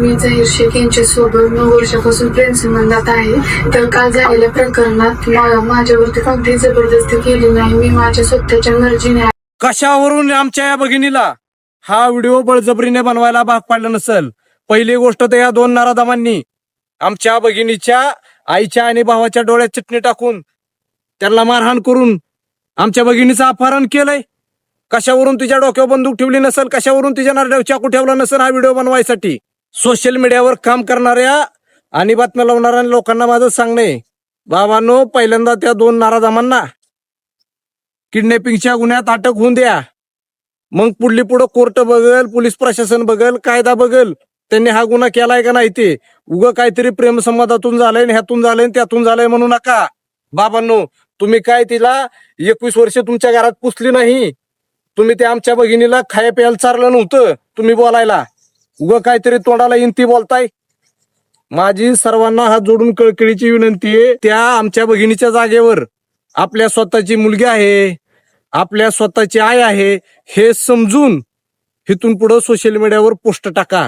मी जाहीर शेख यांच्यासोबत 9 वर्षापासून प्रेमसंबंधात आहे. तर काल झालेल्या प्रकरणात माझ्यावरती कोणतीही जबरदस्ती केली नाही. मी माझ्या स्वतःच्या मर्जीने. कशावरून आमच्या या भगिनीला हा व्हिडिओ बळजबरीने बनवायला भाग पाडलं नसेल? पहिली गोष्ट तर या 2 नराधमांनी आमच्या भगिनीच्या आईच्या आणि भावाच्या डोळ्यात चटणी टाकून त्यांना मारहाण करून आमच्या भगिनीचं अपहरण केलंय. कशावरून तिच्या डोक्यावर बंदूक ठेवली नसेल? कशावरून तिच्या नरड्यावर चाकू ठेवला नसेल? हा व्हिडिओ बनवायसाठी सोशल मीडियावर काम करणाऱ्या आणि बातम्या लावणाऱ्या लोकांना माझं सांगणे, बाबांनो, पहिल्यांदा त्या 2 नराधमांना किडनॅपिंगच्या गुन्ह्यात अटक होऊन द्या. मग पुढं कोर्ट बघल, पोलीस प्रशासन बघल, कायदा बघल त्यांनी हा गुन्हा केलाय का नाही ते. उगं काहीतरी प्रेमसंवादातून झालंय, ह्यातून झालंय, त्यातून झालंय म्हणू नका. बाबांनो, तुम्ही काय तिला 21 वर्ष तुमच्या घरात पुसली नाही? तुम्ही ते आमच्या भगिनीला खाया प्यायला चारलं नव्हतं तुम्ही बोलायला? उगं काहीतरी तोंडाला इंती बोलताय. माझी सर्वांना हात जोडून कळकळीची विनंती आहे, त्या आमच्या भगिनीच्या जागेवर आपल्या स्वतःची मुलगी आहे, आपल्या स्वतःची आई आहे हे समजून इथून पुढे सोशल मीडियावर पोस्ट टाका.